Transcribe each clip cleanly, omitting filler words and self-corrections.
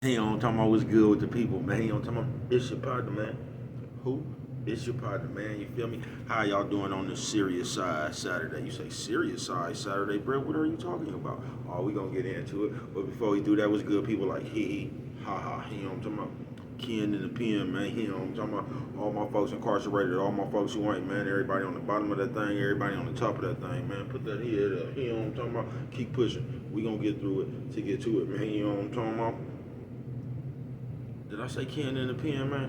He on talking about what's good with the people, man. He on talking about it's your partner, man. Who? It's your partner, man. You feel me? How y'all doing on this serious side Saturday? You say serious side Saturday, bro? What are you talking about? Oh, we gonna get into it. But before we do that, what's good? People like he, ha ha. He on talking about Ken in the pen, man. He on talking about all my folks incarcerated, all my folks who ain't, man. Everybody on the bottom of that thing, everybody on the top of that thing, man. Put that head up. He on talking about keep pushing. We gonna get through it to get to it, man. You know what I'm talking about? Did I say Ken in the pen, man?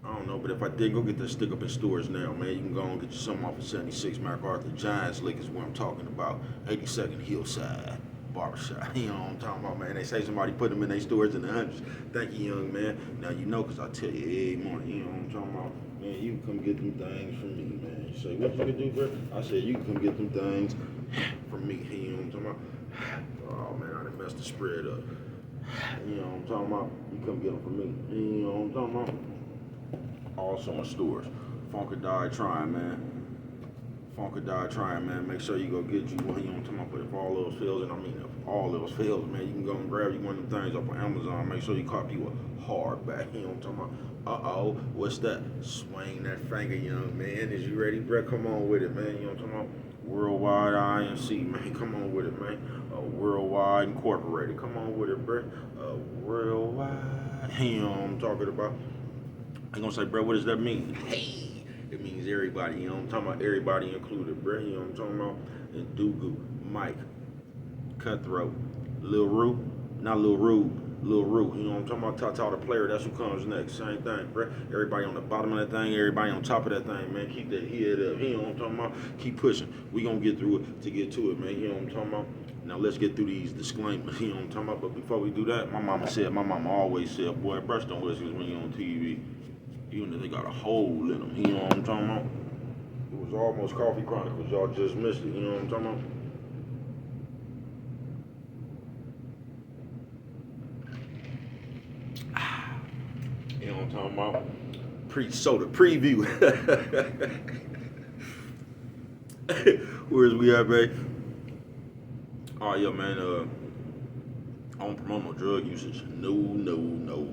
I don't know, but if I did, go get that stick up in stores now, man. You can go and get you something off of 76 MacArthur. Giants Lick is what I'm talking about. 82nd Hillside Barbershop. You know what I'm talking about, man. They say somebody put them in their stores in the hundreds. Thank you, young man. Now you know, because I tell you every morning, you know what I'm talking about. Man, you can come get them things from me, man. You say, what you can do, bro? I said, you can come get them things from me. You know what I'm talking about? Oh, man, I done messed the spread up. You know what I'm talking about? You come get them from me. You know what I'm talking about? Also in stores. Funk or Die Trying, man. Funk or Die Trying, man. Make sure you go get you one. You know what I'm talking about? But if all those fails, and I mean if all those fails, man, you can go and grab you one of them things off of Amazon. Make sure you copy you a hardback. You know what I'm talking about? Uh-oh, what's that? Swing that finger, young man. Is you ready, bro? Come on with it, man. You know what I'm talking about? Worldwide INC, man. Come on with it, man. Worldwide Incorporated. Come on with it, bro. Worldwide. You know what I'm talking about? I'm gonna say, bro, what does that mean? Hey, it means everybody. You know what I'm talking about? Everybody included, bro. You know what I'm talking about? And Dugu, Mike, Cutthroat, Lil Rue, not Lil Rue, Lil Rue. You know what I'm talking about? Tata the player. That's who comes next. Same thing, bro. Everybody on the bottom of that thing. Everybody on top of that thing, man. Keep that head up. You know what I'm talking about? Keep pushing. We gonna get through it to get to it, man. You know what I'm talking about? Now let's get through these disclaimers. You know what I'm talking about? But before we do that, my mama always said, boy, brush them whiskers when you're on TV. Even if they got a hole in them, you know what I'm talking about? It was almost Coffee Chronicles, y'all just missed it, you know what I'm talking about? You know what I'm talking about? Soda preview. Where's we at, babe? Oh yeah, man. I don't promote no drug usage. No, no, no.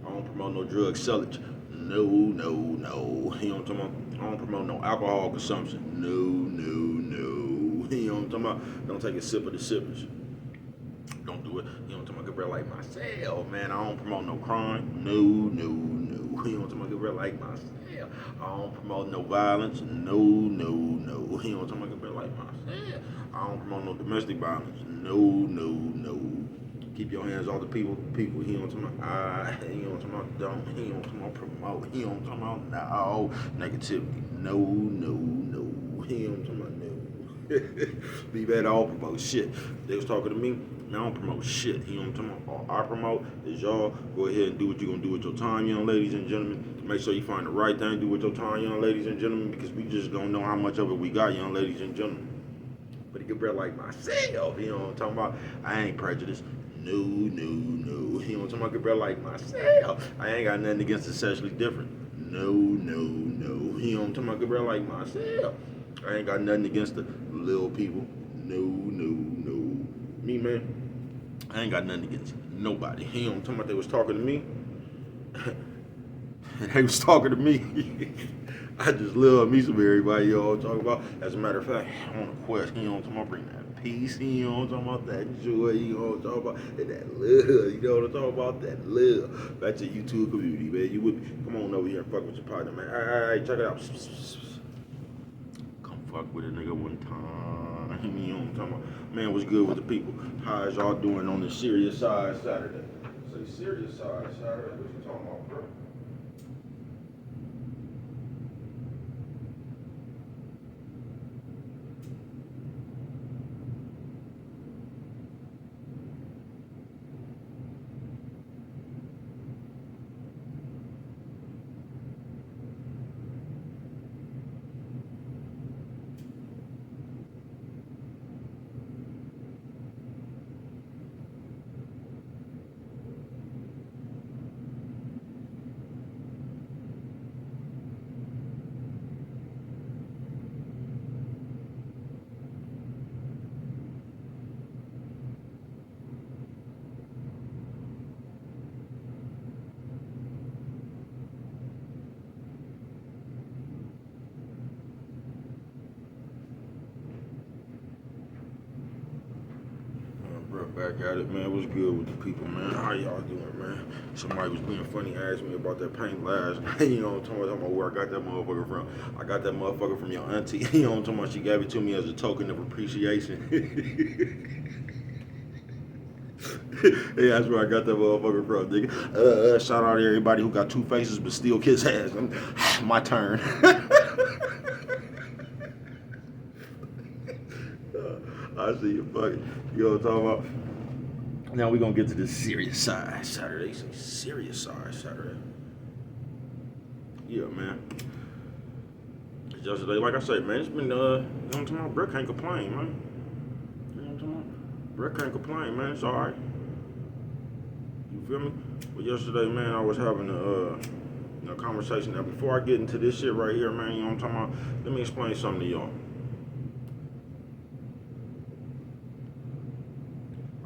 I don't promote no drug sellage. No, no, no. You know what I'm talking about? I don't promote no alcohol consumption. No, no, no. You know what I'm talking about? Don't take a sip of the sippers. Don't do it. You know what I'm talking about? Good brother like myself, man. I don't promote no crime. No, no, no. You know what I'm talking about? Good brother like myself. I don't promote no violence. No, no, no. You know what I'm talking about? Good brother like myself. I don't promote no domestic violence. No, no, no. Keep your hands off the people. You know what I'm talking about? You know what I'm talking about? Don't. You know what I'm talking about? Promote. You know what I'm talking about? No. Negativity. No, no, no. You know what I'm talking about? No. Leave that all promote shit. They was talking to me. Man, I don't promote shit. You know what I'm talking about? All I promote is y'all go ahead and do what you're gonna do with your time, young ladies and gentlemen. Make sure you find the right thing to do with your time, young ladies and gentlemen, because we just don't know how much of it we got, young ladies and gentlemen. But a good brother like myself, you know what I'm talking about? I ain't prejudiced. No, no, no. You know what I'm talking about? Good brother like myself. I ain't got nothing against the sexually different. No, no, no. You know what I'm talking about? Good brother like myself. I ain't got nothing against the little people. No, no, no. Me, man, I ain't got nothing against nobody. You know what I'm talking about? They was talking to me. And they was talking to me. I just love me some everybody, y'all talking about. As a matter of fact, on a quest, you know what I'm talking about? Bring that peace, you know what I'm talking about? That joy, you know what I'm talking about? And that love, you know what I'm talking about? That love. Back to the YouTube community, man. You with me? Come on over here and fuck with your partner, man. All right, check it out. Come fuck with a nigga one time. You know what I'm talking about? Man, what's good with the people? How is y'all doing on the serious side Saturday? Say serious side Saturday. What you talking about, bro? Back at it, man. What's good with the people, man? How y'all doing, man? Somebody was being funny, asked me about that paint last night. You know what I'm talking about? Where I got that motherfucker from. I got that motherfucker from your auntie. You know what I'm talking about? She gave it to me as a token of appreciation. Yeah, that's where I got that motherfucker from, nigga. Shout out to everybody who got two faces but still kiss ass. My turn. I see you fucking. You know what I'm talking about? Now we're gonna get to the serious side Saturday. Some serious side Saturday. Yeah, man. Yesterday, like I said, man, it's been, you know what I'm talking about? Brett can't complain, man. You know what I'm talking about? Brett can't complain, man. It's alright. You feel me? But yesterday, man, I was having a conversation. Now, before I get into this shit right here, man, you know what I'm talking about? Let me explain something to y'all.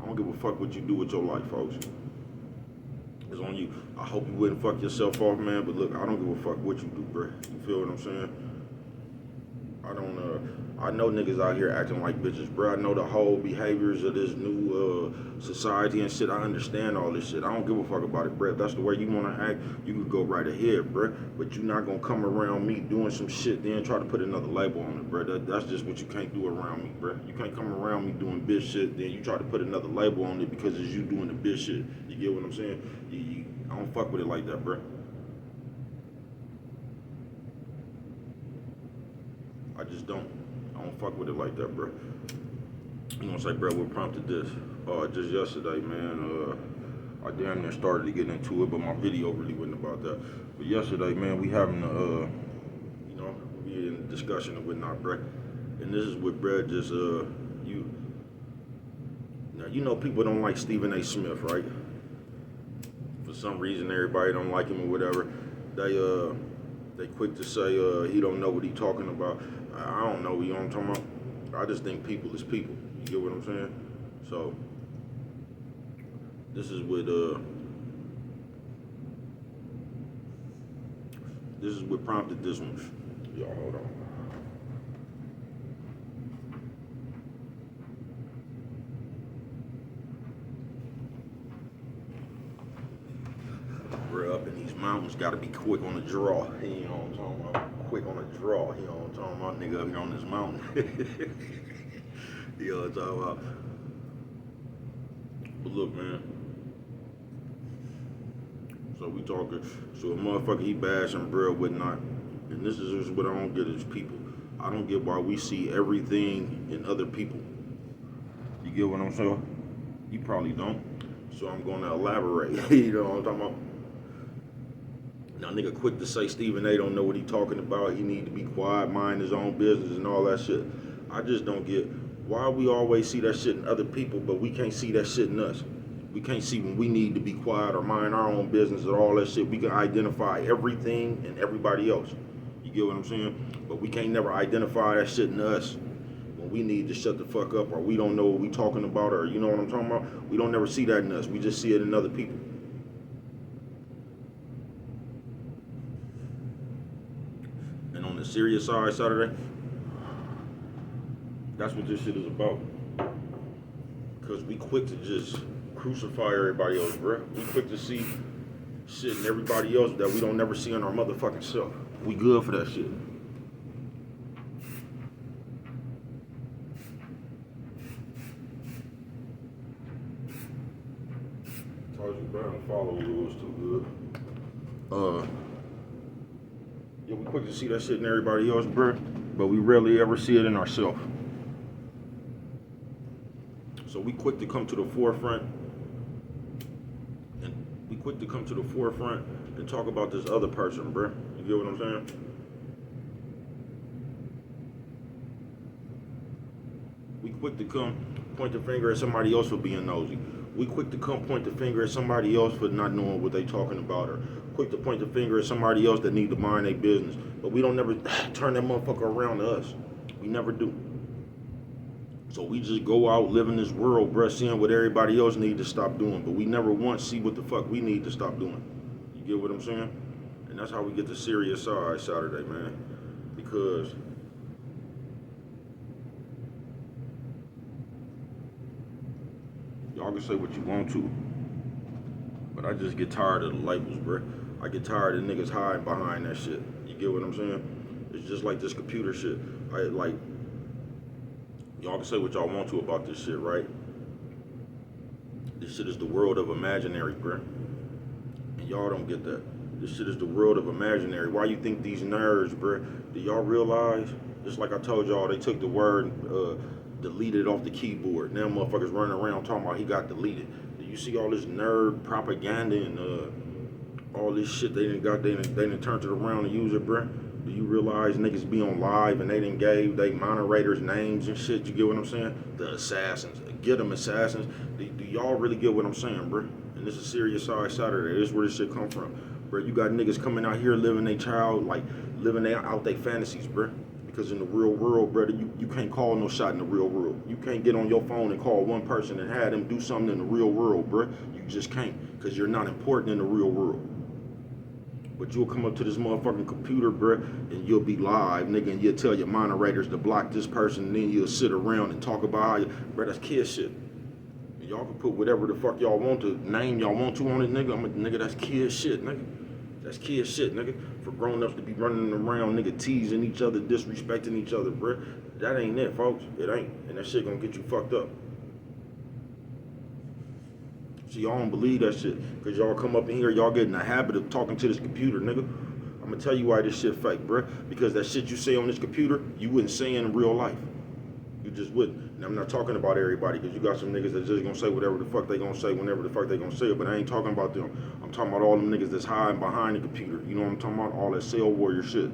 I don't give a fuck what you do with your life, folks. It's on you. I hope you wouldn't fuck yourself off, man, but look, I don't give a fuck what you do, bro. You feel what I'm saying? I know niggas out here acting like bitches, bro. I know the whole behaviors of this new society and shit. I understand all this shit. I don't give a fuck about it, bro. If that's the way you want to act, you could go right ahead, bro. But you're not going to come around me doing some shit, then try to put another label on it, bro. That's just what you can't do around me, bro. You can't come around me doing bitch shit, then you try to put another label on it because it's you doing the bitch shit. You get what I'm saying? I don't fuck with it like that, bro. I just don't. I don't fuck with it like that, bro. You know what I'm saying, bro? What prompted this? Just yesterday, man. I damn near started to get into it, but my video really wasn't about that. But yesterday, man, we having you know, we in a discussion and whatnot, bro. And this is what, bro, just you. Now you know people don't like Stephen A. Smith, right? For some reason, everybody don't like him or whatever. They quick to say he don't know what he talking about. I don't know, you know what I'm talking about? I just think people is people. You get what I'm saying? So this is what prompted this one. Y'all hold on. We're up in these mountains, gotta be quick on the draw. You know what I'm talking about? Quick on the draw, you know what I'm talking about? Nigga up here on this mountain. You know what I'm talking about? But look, man. So we talking, so a motherfucker, he bashing bro, whatnot. And this is just what I don't get is people. I don't get why we see everything in other people. You get what I'm saying? You probably don't. So I'm gonna elaborate. You know what I'm talking about? Now, nigga quick to say Stephen A. don't know what he talking about. He need to be quiet, mind his own business and all that shit. I just don't get why we always see that shit in other people, but we can't see that shit in us. We can't see when we need to be quiet or mind our own business or all that shit. We can identify everything and everybody else. You get what I'm saying? But we can't never identify that shit in us when we need to shut the fuck up or we don't know what we talking about or you know what I'm talking about? We don't never see that in us. We just see it in other people. And on the serious side Saturday, that's what this shit is about. Because we quick to just crucify everybody else, bro. We quick to see shit in everybody else that we don't never see in our motherfucking self. We good for that shit. Told you, bro, don't follow rules too good. Yeah, we quick to see that shit in everybody else, bro, but we rarely ever see it in ourselves. So we quick to come to the forefront, and we quick to come to the forefront and talk about this other person, bro. You get what I'm saying? We quick to come point the finger at somebody else for being nosy. We quick to come point the finger at somebody else for not knowing what they talking about, or quick to point the finger at somebody else that need to mind their business. But we don't never turn that motherfucker around to us. We never do. So we just go out, live in this world, bruh, seeing what everybody else need to stop doing. But we never once see what the fuck we need to stop doing. You get what I'm saying? And that's how we get the serious side Saturday, man. Because y'all Y'all can say what you want to, but I just get tired of the labels, bruh. I get tired of niggas hiding behind that shit. You get what I'm saying? It's just like this computer shit. Y'all can say what y'all want to about this shit, right? This shit is the world of imaginary, bruh. And y'all don't get that. This shit is the world of imaginary. Why you think these nerds, bruh? Do y'all realize? Just like I told y'all, they took the word, deleted off the keyboard. Now motherfuckers running around talking about he got deleted. Do you see all this nerd propaganda and all this shit they done turned it around and use it, bruh? Do you realize niggas be on live and they done gave they moderators names and shit? You get what I'm saying? The assassins. Get them assassins. Do y'all really get what I'm saying, bruh? And this is Serious Side Saturday. This is where this shit come from. Bruh, you got niggas coming out here living their child, like living out their fantasies, bruh. Because in the real world, brother, you can't call no shot in the real world. You can't get on your phone and call one person and have them do something in the real world, bruh. You just can't, because you're not important in the real world. But you'll come up to this motherfucking computer, bruh, and you'll be live, nigga, and you'll tell your moderators to block this person, and then you'll sit around and talk about how you, bruh, that's kid shit. And y'all can put whatever the fuck y'all want to, name y'all want to on it, nigga. Nigga, that's kid shit, nigga. That's kid shit, nigga. For grown-ups to be running around, nigga, teasing each other, disrespecting each other, bruh. That ain't it, folks. It ain't. And that shit gonna get you fucked up. See, y'all don't believe that shit. Because y'all come up in here, y'all get in the habit of talking to this computer, nigga. I'm gonna tell you why this shit fake, bruh. Because that shit you say on this computer, you wouldn't say in real life. You just wouldn't. And I'm not talking about everybody, because you got some niggas that just gonna say whatever the fuck they gonna say whenever the fuck they gonna say it, but I ain't talking about them. I'm talking about all them niggas that's hiding behind the computer. You know what I'm talking about? All that cell warrior shit.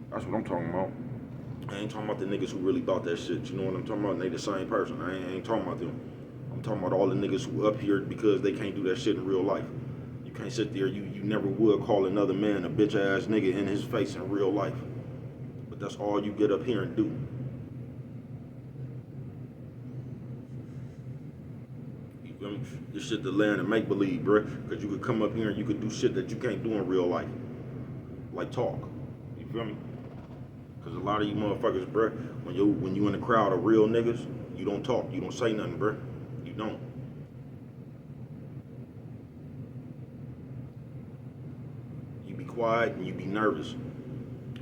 That's what I'm talking about. I ain't talking about the niggas who really bought that shit. You know what I'm talking about? And they the same person. I ain't talking about them. I'm talking about all the niggas who up here because they can't do that shit in real life. You can't sit there, you never would call another man a bitch ass nigga in his face in real life. But that's all you get up here and do. You feel me? This shit the land of make believe, bruh. Because you could come up here and you could do shit that you can't do in real life. Like talk. You feel me? Because a lot of you motherfuckers, bruh, when you in a crowd of real niggas, you don't talk. You don't say nothing, bruh. You don't. You be quiet and you be nervous.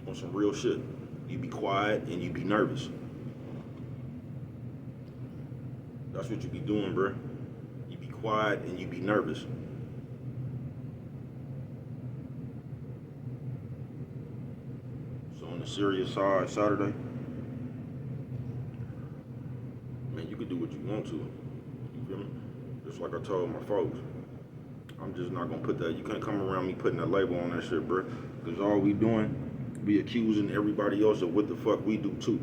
On some real shit. You be quiet and you be nervous. That's what you be doing, bruh. You be quiet and you be nervous. So on the Serious Side Saturday, man, you can do what you want to. You feel me? Just like I told my folks. I'm just not gonna put that. You can't come around me putting a label on that shit, bruh. Because all we doing, we accusing everybody else of what the fuck we do too.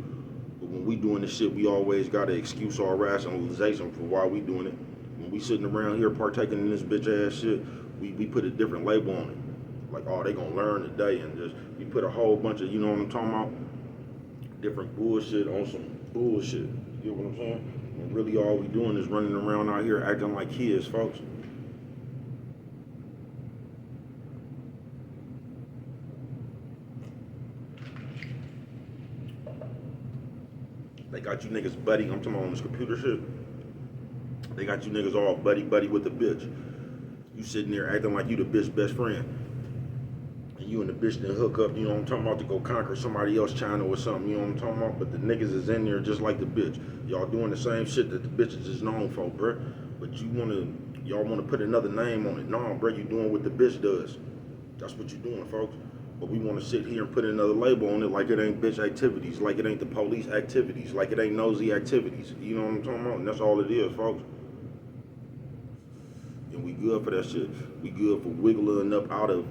But when we doing this shit, we always got to excuse our rationalization for why we doing it. When we sitting around here partaking in this bitch ass shit, we put a different label on it. Like, oh, they gonna learn today, and just we put a whole bunch of, you know what I'm talking about? Different bullshit on some bullshit. You get what I'm saying? And really all we doing is running around out here acting like kids, folks. They got you niggas buddy, I'm talking about on this computer shit. They got you niggas all buddy with the bitch. You sitting there acting like you the bitch best friend. And you and the bitch then hook up, you know what I'm talking about, to go conquer somebody else's channel or something, you know what I'm talking about? But the niggas is in there just like the bitch. Y'all doing the same shit that the bitches is known for, bruh. But y'all wanna put another name on it. Nah, bruh, you doing what the bitch does. That's what you doing, folks. But we want to sit here and put another label on it like it ain't bitch activities, like it ain't the police activities, like it ain't nosy activities. You know what I'm talking about? And that's all it is, folks. And we good for that shit. We good for wiggling up out of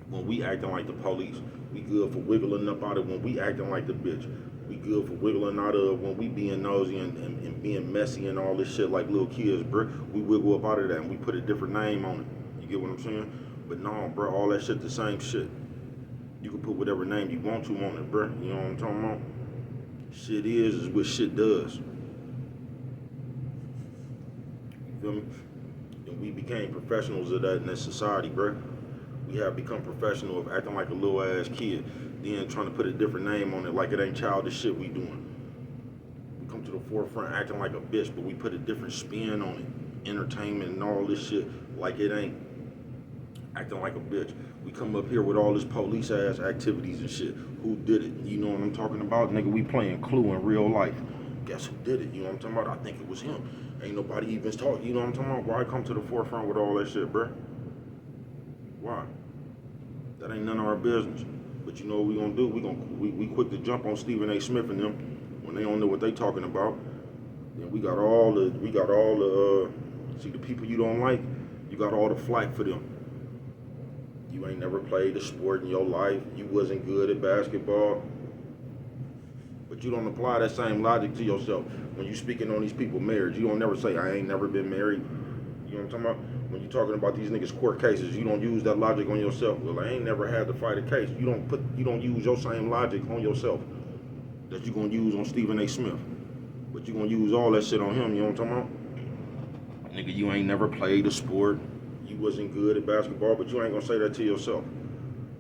when we acting like the police. We good for wiggling up out of when we acting like the bitch. We good for wiggling out of when we being nosy and being messy and all this shit like little kids, bro. We wiggle up out of that and we put a different name on it. You get what I'm saying? But no, bro, all that shit the same shit. You can put whatever name you want to on it, bro. You know what I'm talking about? Shit is what shit does. You feel me? And we became professionals of that in this society, bro. We have become professional of acting like a little ass kid, then trying to put a different name on it like it ain't childish shit we doing. We come to to the forefront acting like a bitch, but we put a different spin on it. Entertainment and all this shit, like it ain't. Acting like a bitch. We come up here with all this police ass activities and shit. Who did it? You know what I'm talking about? Nigga, we playing Clue in real life. Guess who did it? You know what I'm talking about? I think it was him. Ain't nobody even talking. You know what I'm talking about? Why come to the forefront with all that shit, bruh? Why? That ain't none of our business. But you know what we gonna do? We quick to jump on Stephen A. Smith and them when they don't know what they talking about. Then we got all the see the people you don't like, you got all the flack for them. You ain't never played a sport in your life. You wasn't good at basketball. But you don't apply that same logic to yourself. When you speaking on these people marriage, you don't never say, I ain't never been married. You know what I'm talking about? When you talking about these niggas court cases, you don't use that logic on yourself. Well, I ain't never had to fight a case. You don't use your same logic on yourself that you gonna use on Stephen A. Smith. But you gonna use all that shit on him, you know what I'm talking about? Nigga, you ain't never played a sport. You wasn't good at basketball, but you ain't gonna say that to yourself.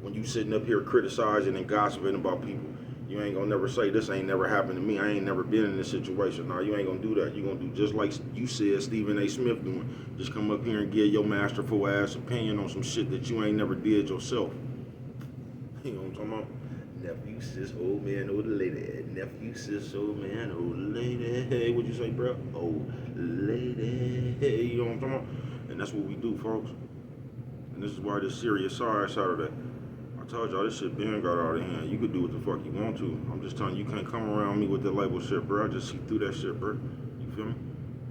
When you sitting up here criticizing and gossiping about people, you ain't gonna never say, this ain't never happened to me. I ain't never been in this situation. No, you ain't gonna do that. You gonna do just like you said Stephen A. Smith doing. Just come up here and give your masterful ass opinion on some shit that you ain't never did yourself. You know what I'm talking about? Nephew, sis, old man, old lady. Nephew, sis, old man, old lady. Hey, what'd you say, bro? Old lady. Hey, you know what I'm talking about? And that's what we do, folks. And this is why this serious sorry Saturday. I told y'all this shit been got out of hand. You could do what the fuck you want to. I'm just telling you, you can't come around me with the label shit, bro. I just see through that shit, bro. You feel me?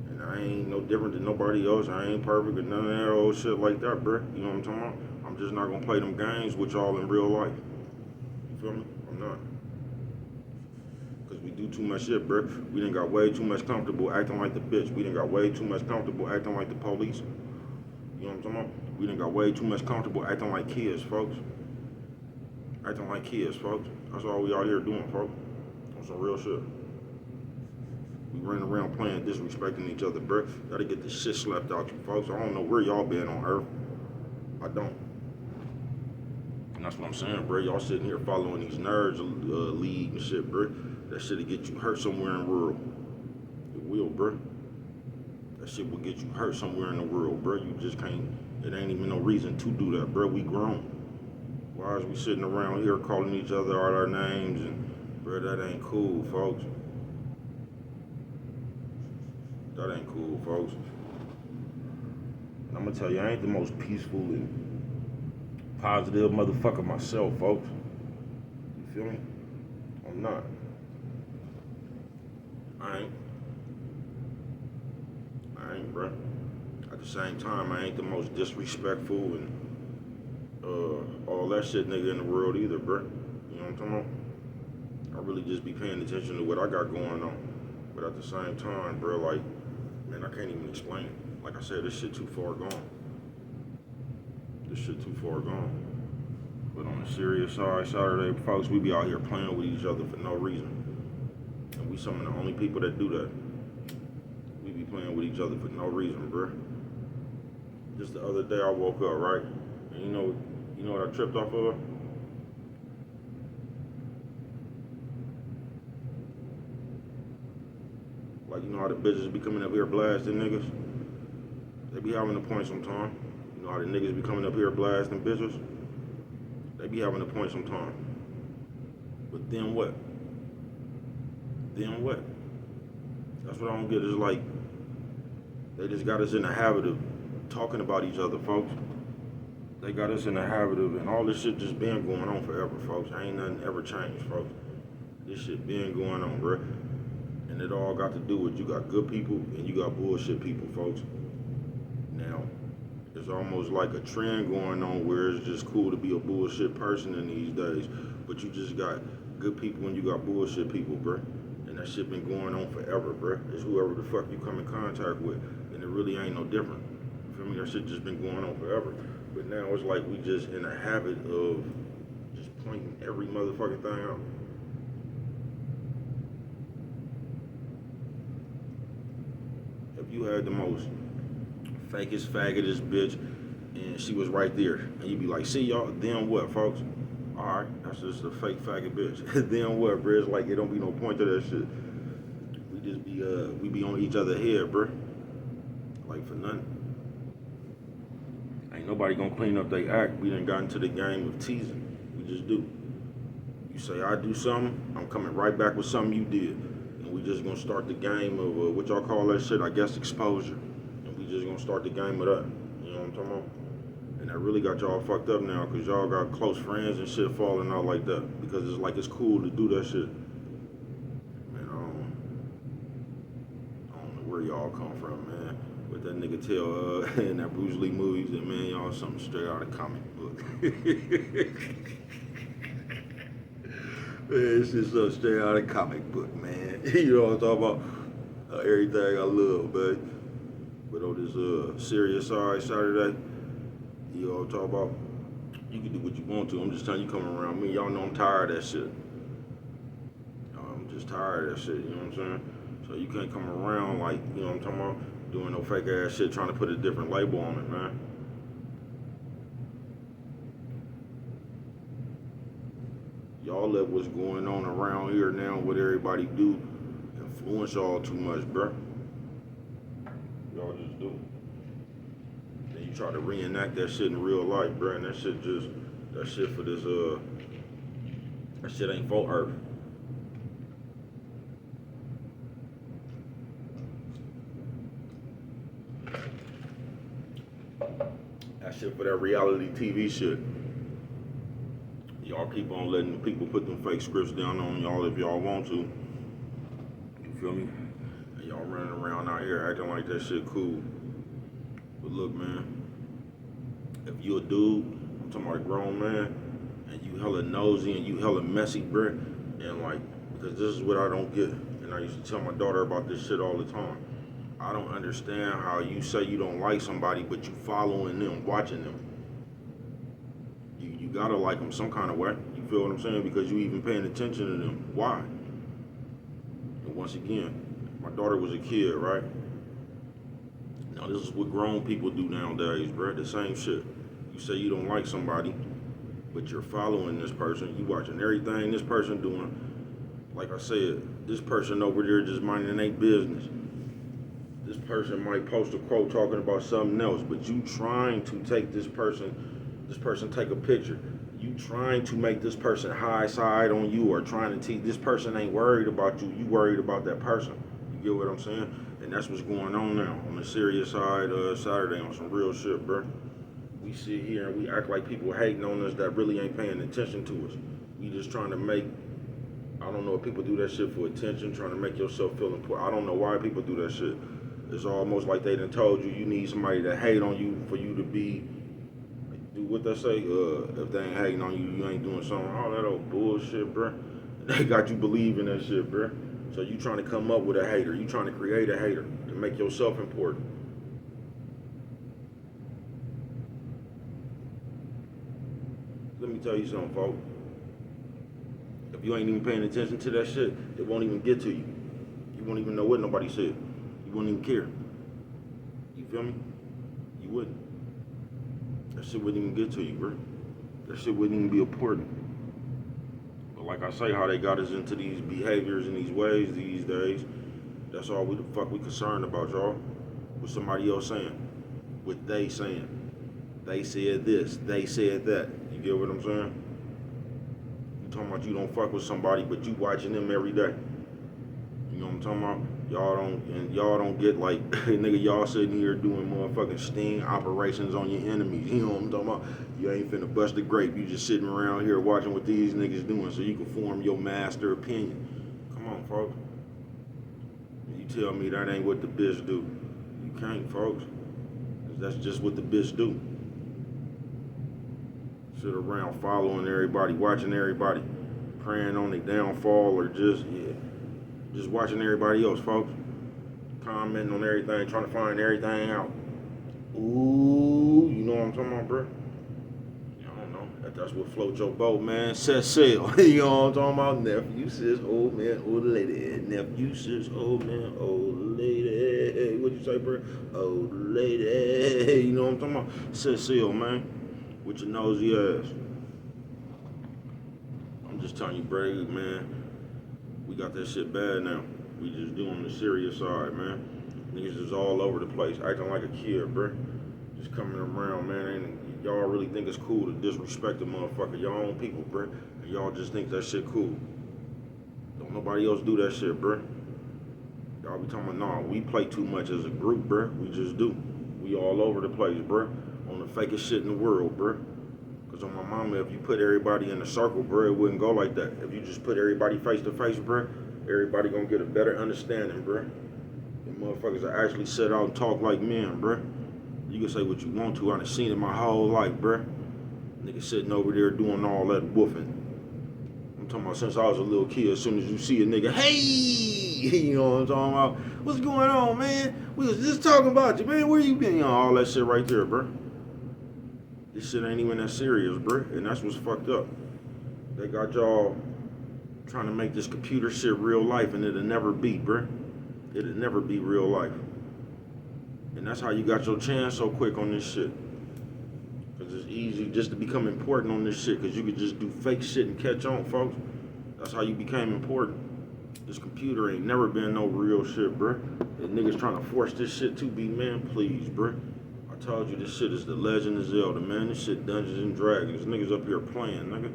And I ain't no different than nobody else. I ain't perfect or none of that old shit like that, bro. You know what I'm talking about? I'm just not gonna play them games with y'all in real life. You feel me? I'm not. Because we do too much shit, bro. We done got way too much comfortable acting like the bitch. We done got way too much comfortable acting like the police. You know what I'm talking about? We done got way too much comfortable acting like kids, folks. Acting like kids, folks. That's all we out here doing, folks. On some real shit. We running around playing, disrespecting each other, bro. Gotta get this shit slapped out you, folks. I don't know where y'all been on earth. I don't. And that's what I'm saying, bro. Y'all sitting here following these nerds league and shit, bro. That shit'll get you hurt somewhere in the world. It will, bro. That shit will get you hurt somewhere in the world, bro. You just can't. It ain't even no reason to do that, bro. We grown. Why is we sitting around here calling each other all our names and, bro, that ain't cool, folks. That ain't cool, folks. And I'm gonna tell you, I ain't the most peaceful and positive motherfucker myself, folks. You feel me? I'm not. I ain't, bro. At the same time, I ain't the most disrespectful and all that shit nigga in the world either, bro. You know what I'm talking about? I really just be paying attention to what I got going on. But at the same time, bro, like, man, I can't even explain it. Like I said, this shit too far gone. This shit too far gone. But on the serious side, Saturday, folks, we be out here playing with each other for no reason. And we some of the only people that do that. We be playing with each other for no reason, bro. Just the other day I woke up, right? And you know what I tripped off of? Like, you know how the bitches be coming up here blasting niggas? They be having a point sometime. You know how the niggas be coming up here blasting bitches? They be having a point sometime. But then what? Then what? That's what I don't get. Is like, they just got us in the habit of talking about each other, folks. They got us in the habit of, and all this shit just been going on forever, folks. Ain't nothing ever changed, folks. This shit been going on, bro. And it all got to do with you got good people and you got bullshit people, folks. Now, it's almost like a trend going on where it's just cool to be a bullshit person in these days. But you just got good people and you got bullshit people, bro. And that shit been going on forever, bro. It's whoever the fuck you come in contact with. And it really ain't no different. You feel me? That shit just been going on forever. But now it's like we just in a habit of just pointing every motherfucking thing out. If you had the most fakest, faggotest bitch and she was right there, and you'd be like, see y'all, then what, folks? Alright, that's just a fake faggot bitch. Then what, bro? It's like, it don't be no point to that shit. We just be We be on each other head, bruh. Like for nothing. Ain't nobody gonna clean up their act. We done got into the game of teasing. We just do. You say I do something, I'm coming right back with something you did. And we just gonna start the game of what y'all call that shit, I guess exposure. And we just gonna start the game of that. You know what I'm talking about? And that really got y'all fucked up now because y'all got close friends and shit falling out like that. Because it's like it's cool to do that shit. Man, I don't know where y'all come from, man. What that nigga tell in that Bruce Lee movie, that man, y'all something straight out of comic book. Man, it's just something straight out of comic book, man. You know what I'm talking about? Everything I love, man. But on this serious side Saturday, you know what I'm talking about? You can do what you want to. I'm just telling you, coming around me, y'all know I'm tired of that shit. I'm just tired of that shit, you know what I'm saying? So you can't come around like, you know what I'm talking about, doing no fake ass shit, trying to put a different label on it, man. Y'all let what's going on around here now, what everybody do, influence y'all too much, bruh. Y'all just do. And you try to reenact that shit in real life, bruh, and that shit for this, that shit ain't for Earth. That shit for that reality TV shit. Y'all keep on letting the people put them fake scripts down on y'all if y'all want to. You feel me? And y'all running around out here acting like that shit cool. But look, man, if you a dude, I'm talking about a grown man, and you hella nosy and you hella messy, bruh, and like, because this is what I don't get, and I used to tell my daughter about this shit all the time. I don't understand how you say you don't like somebody, but you following them, watching them. You gotta like them some kind of way. You feel what I'm saying? Because you even paying attention to them. Why? And once again, my daughter was a kid, right? Now this is what grown people do nowadays, bro. The same shit. You say you don't like somebody, but you're following this person. You watching everything this person doing. Like I said, this person over there just minding their business. This person might post a quote talking about something else, but you trying to take this person take a picture. You trying to make this person high side on you, or trying to teach this person ain't worried about you. You worried about that person. You get what I'm saying? And that's what's going on now on the serious side Saturday on some real shit, bro. We sit here and we act like people hating on us that really ain't paying attention to us. We just trying to make, I don't know if people do that shit for attention, trying to make yourself feel important. I don't know why people do that shit. It's almost like they done told you need somebody to hate on you for you to be, do what they say, if they ain't hating on you, you ain't doing something. All that old bullshit, bruh. They got you believing that shit, bruh. So you trying to come up with a hater. You trying to create a hater to make yourself important. Let me tell you something, folks. If you ain't even paying attention to that shit, it won't even get to you. You won't even know what nobody said. You won't even care. You feel me? You wouldn't. That shit wouldn't even get to you, bro. That shit wouldn't even be important. But like I say, how they got us into these behaviors and these ways these days, that's all the fuck we concerned about, y'all. What somebody else saying. What they saying. They said this, they said that. You get what I'm saying? You talking about you don't fuck with somebody, but you watching them every day. You know what I'm talking about? Y'all don't get like, nigga, y'all sitting here doing motherfucking sting operations on your enemies. You know what I'm talking about? You ain't finna bust a grape. You just sitting around here watching what these niggas doing so you can form your master opinion. Come on, folks. You tell me that ain't what the bitch do. You can't, folks. 'Cause that's just what the bitch do. Sit around following everybody, watching everybody, praying on their downfall, or just watching everybody else, folks. Commenting on everything, trying to find everything out. Ooh, you know what I'm talking about, bro? I don't know. That's what floats your boat, man. Set sail. You know what I'm talking about? Nephew says, old man, old lady. Nephew says, old man, old lady. What you say, bro? Old lady. You know what I'm talking about? Set sail, man. With your nosy ass. I'm just telling you, bro, man. We got that shit bad now. We just doing the serious side, man. Niggas is all over the place, acting like a kid, bruh. Just coming around, man. And y'all really think it's cool to disrespect a motherfucker, your own people, bruh. And y'all just think that shit cool. Don't nobody else do that shit, bruh. Y'all be talking about, nah, we play too much as a group, bruh. We just do. We all over the place, bruh. On the fakest shit in the world, bruh. Cause on my mama, if you put everybody in a circle, bruh, it wouldn't go like that. If you just put everybody face to face, bruh, everybody gonna get a better understanding, bruh. And motherfuckers that actually sit out and talk like men, bruh. You can say what you want to. I done seen it my whole life, bruh. Niggas sitting over there doing all that woofing. I'm talking about since I was a little kid, as soon as you see a nigga, hey, you know what I'm talking about? What's going on, man? We was just talking about you, man. Where you been? You know, all that shit right there, bruh. This shit ain't even that serious, bruh. And that's what's fucked up. They got y'all trying to make this computer shit real life, and it'll never be, bruh. It'll never be real life. And that's how you got your chance so quick on this shit. Because it's easy just to become important on this shit, because you could just do fake shit and catch on, folks. That's how you became important. This computer ain't never been no real shit, bruh. And niggas trying to force this shit to be, man, please, bruh. I told you this shit is the Legend of Zelda, man. This shit Dungeons and Dragons. Niggas up here playing, nigga.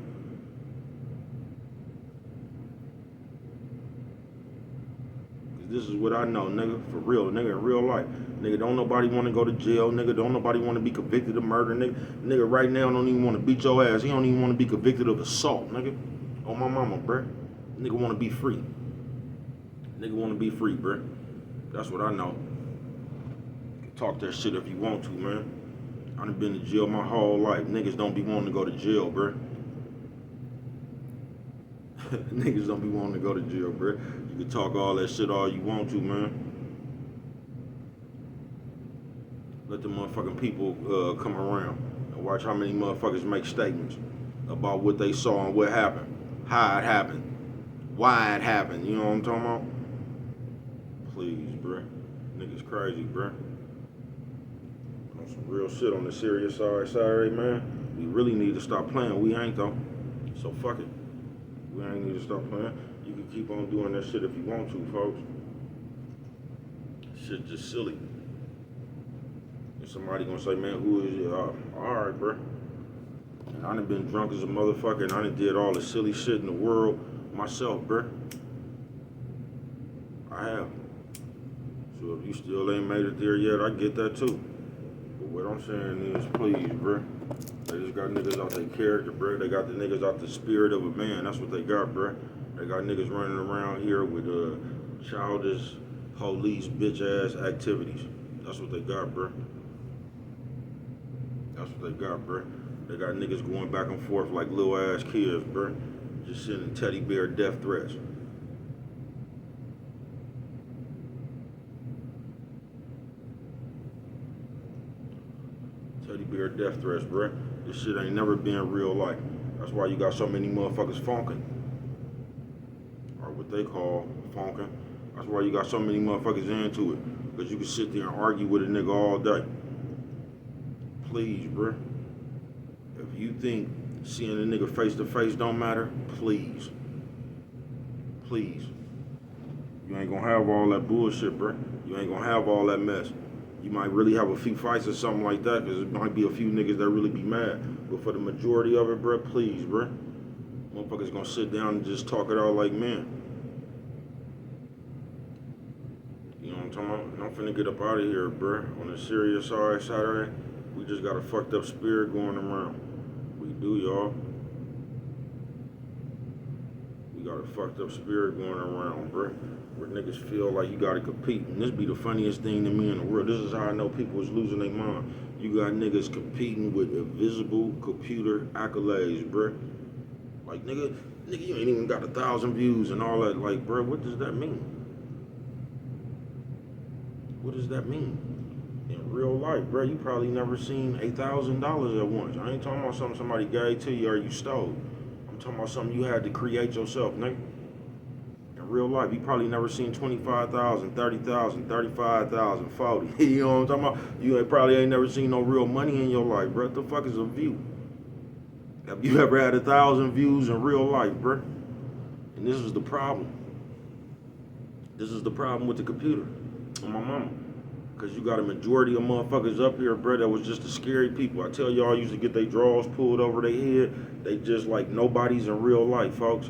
This is what I know, nigga, for real, nigga, in real life. Nigga, don't nobody want to go to jail, nigga. Don't nobody want to be convicted of murder, nigga. Nigga right now don't even want to beat your ass. He don't even want to be convicted of assault, nigga. On my mama, bruh. Nigga want to be free. Nigga want to be free, bruh. That's what I know. Talk that shit if you want to, man. I done been to jail my whole life. Niggas don't be wanting to go to jail, bruh. Niggas don't be wanting to go to jail, bruh. You can talk all that shit all you want to, man. Let the motherfucking people come around and watch how many motherfuckers make statements about what they saw and what happened, how it happened, why it happened. You know what I'm talking about? Please, bruh. Niggas crazy, bruh. On some real shit on the serious side Saturday, man. We really need to stop playing. We ain't, though. So fuck it. We ain't need to stop playing. You can keep on doing that shit if you want to, folks. Shit just silly. And somebody gonna say, man, who is you? Alright, bro. And I done been drunk as a motherfucker, and I done did all the silly shit in the world myself, bro. I have. So if you still ain't made it there yet, I get that too. But what I'm saying is, please, bro. They just got niggas out their character, bro. They got the niggas out the spirit of a man. That's what they got, bro. They got niggas running around here with childish, police, bitch-ass activities. That's what they got, bro. That's what they got, bro. They got niggas going back and forth like little-ass kids, bro. Just sending teddy bear death threats. Teddy bear death threats, bro. This shit ain't never been real life. That's why you got so many motherfuckers funking. Or what they call funking. That's why you got so many motherfuckers into it. Because you can sit there and argue with a nigga all day. Please, bro. If you think seeing a nigga face to face don't matter, please. Please. You ain't gonna have all that bullshit, bro. You ain't gonna have all that mess. You might really have a few fights or something like that, because it might be a few niggas that really be mad. But for the majority of it, bro, please, bro. Motherfuckers gonna sit down and just talk it out like men. You know what I'm talking about? And I'm finna get up out of here, bro. On the serious side Saturday, we just got a fucked up spirit going around. We do, y'all. We got a fucked up spirit going around, bro. Where niggas feel like you gotta compete. And this be the funniest thing to me in the world. This is how I know people is losing their mind. You got niggas competing with invisible computer accolades, bro. Like, nigga, you ain't even got 1,000 views and all that. Like, bro, what does that mean? What does that mean? In real life, bro, you probably never seen $8,000 at once. I ain't talking about something somebody gave to you or you stole. I'm talking about something you had to create yourself, nigga. In real life, you probably never seen 25,000, 30,000, 35,000, 40. You know what I'm talking about? You probably ain't never seen no real money in your life, bro. What the fuck is a view? Have you ever had 1,000 views in real life, bro? And this is the problem. This is the problem with the computer. On my mama. Cause you got a majority of motherfuckers up here, bro, that was just the scary people. I tell y'all, used to get their drawers pulled over their head. They just like nobodies in real life, folks.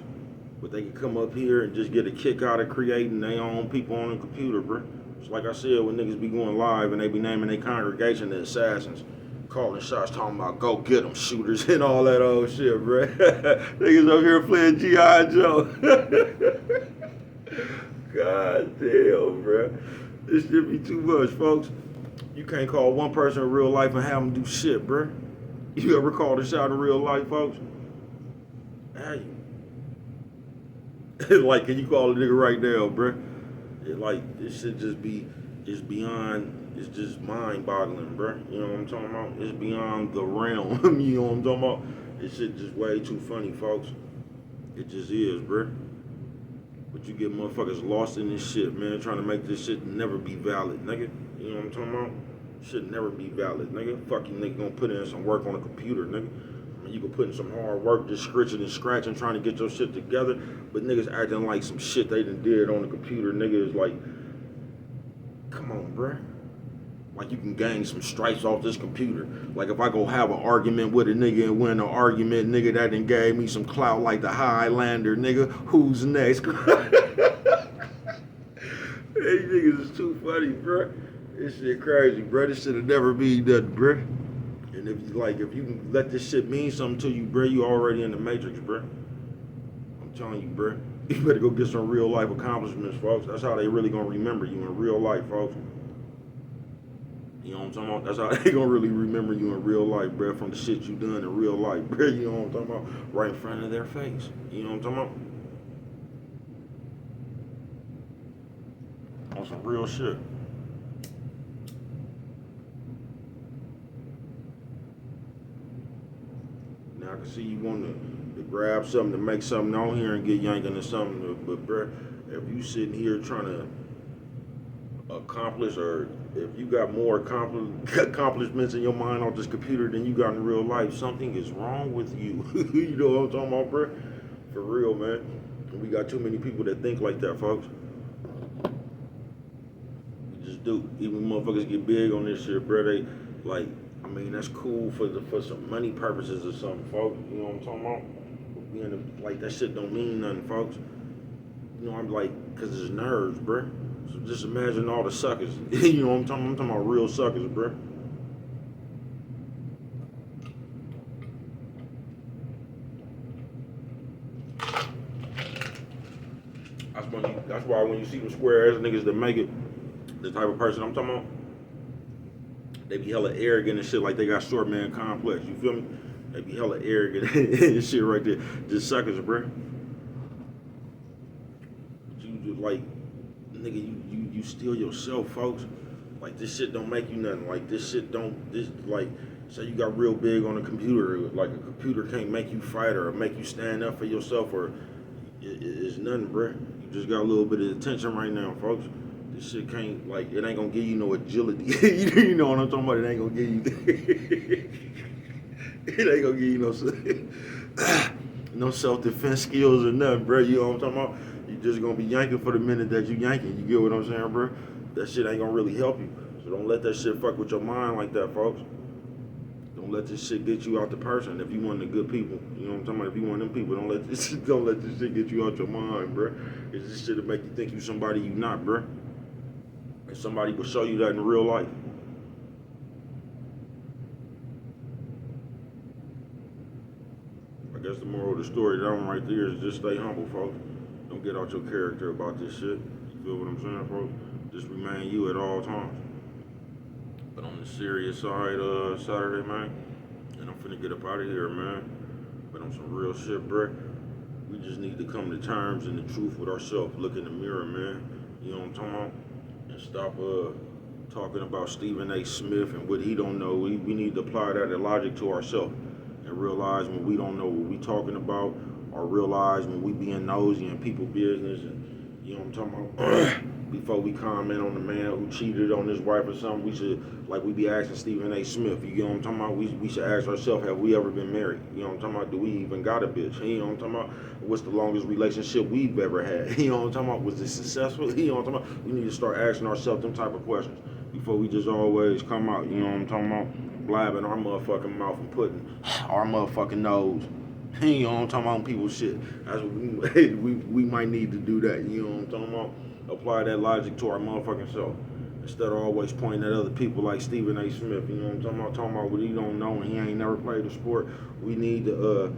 But they can come up here and just get a kick out of creating their own people on the computer, bro. It's like I said, when niggas be going live and they be naming their congregation the assassins, calling shots, talking about go get them shooters and all that old shit, bro. Niggas up here playing G.I. Joe. God damn, bro. This shit be too much, folks. You can't call one person in real life and have them do shit, bro. You ever called a shot in real life, folks? Hey. Like, can you call a nigga right now, bro? Like, this shit just be, it's beyond, it's just mind-boggling, bro. You know what I'm talking about? It's beyond the realm. You know what I'm talking about? This shit just way too funny, folks. It just is, bro. But you get motherfuckers lost in this shit, man, trying to make this shit never be valid, nigga. You know what I'm talking about? Should never be valid, nigga. Fuck you, nigga, gonna put in some work on a computer, nigga. I mean, you can put in some hard work, just scratching and scratching, trying to get your shit together, but niggas acting like some shit they done did on the computer, nigga, is like, come on, bruh. Like, you can gain some stripes off this computer. Like, if I go have an argument with a nigga and win an argument, nigga, that done gave me some clout like the Highlander, nigga, who's next? Hey, niggas is too funny, bruh. This shit crazy, bruh. This shit'll never be done, bruh. And if you can let this shit mean something to you, bruh, you already in the matrix, bruh. I'm telling you, bruh. You better go get some real life accomplishments, folks. That's how they really gonna remember you in real life, folks. You know what I'm talking about? That's how they gonna really remember you in real life, bruh, from the shit you done in real life, bruh. You know what I'm talking about? Right in front of their face. You know what I'm talking about? On some real shit. Now I can see you want to grab something to make something on here and get yanking or something, but bruh, if you sitting here trying to accomplish, or if you got more accomplishments in your mind on this computer than you got in real life, something is wrong with you. You know what I'm talking about, bro? For real, man. We got too many people that think like that, folks. We just do. Even motherfuckers get big on this shit, bro. They like, I mean, that's cool for some money purposes or something, folks. You know what I'm talking about? Being like, that shit don't mean nothing, folks. You know, I'm like, cause it's nerves, bro. So just imagine all the suckers. You know what I'm talking about? I'm talking about real suckers, bro. That's why when you see them square ass niggas that make it, the type of person I'm talking about, they be hella arrogant and shit, like they got short man complex. You feel me? They be hella arrogant and shit right there. Just suckers, bro. You just like, nigga, you steal yourself, folks. Like, this shit don't make you nothing. Like, like, say you got real big on a computer, like a computer can't make you fight or make you stand up for yourself, or it's nothing, bruh. You just got a little bit of attention right now, folks. This shit can't, like, it ain't gonna give you no agility. You know what I'm talking about? It ain't gonna give you, it ain't gonna give you no self-defense skills or nothing, bruh. You know what I'm talking about? You just gonna be yanking for the minute that you yanking. You get what I'm saying, bro? That shit ain't gonna really help you. So don't let that shit fuck with your mind like that, folks. Don't let this shit get you out the person. If you want the good people, you know what I'm talking about? If you want them people, don't let this shit get you out your mind, bro. It's this shit to make you think you somebody you not, bro. And somebody will show you that in real life. I guess the moral of the story, that one right there, is just stay humble, folks. Don't get out your character about this shit. You feel what I'm saying, folks? Just remain you at all times. But on the serious side, Saturday, man, and I'm finna get up out of here, man. But on some real shit, bruh, we just need to come to terms and the truth with ourselves. Look in the mirror, man. You know what I'm talking about? And stop talking about Stephen A. Smith and what he don't know. We need to apply that logic to ourselves and realize when we don't know what we talking about, or realize when we being nosy in people's business, and you know what I'm talking about. before we comment on the man who cheated on his wife or something, we should, like we be asking Stephen A. Smith, you know what I'm talking about? We should ask ourselves, have we ever been married? You know what I'm talking about? Do we even got a bitch? You know what I'm talking about? What's the longest relationship we've ever had? You know what I'm talking about? Was it successful? You know what I'm talking about? We need to start asking ourselves them type of questions before we just always come out, you know what I'm talking about? Blabbing our motherfucking mouth and putting our motherfucking nose. You know what I'm talking about? People's shit. That's what we might need to do that. You know what I'm talking about? Apply that logic to our motherfucking self. Instead of always pointing at other people like Stephen A. Smith. You know what I'm talking about? Talking about what he don't know and he ain't never played a sport. We need to,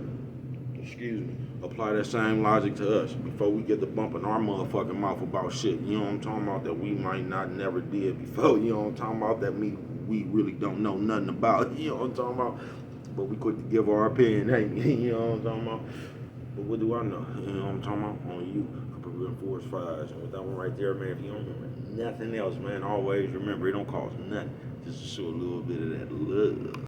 apply that same logic to us before we get to bumping our motherfucking mouth about shit. You know what I'm talking about? That we might not never did before. You know what I'm talking about? That we really don't know nothing about. You know what I'm talking about? But we quick to give our opinion, ain't we? You know what I'm talking about? But what do I know? You know what I'm talking about? On you, prevent forest fires. And with that one right there, man, if you don't remember nothing else, man, always remember it don't cost nothing. Just to show a little bit of that love.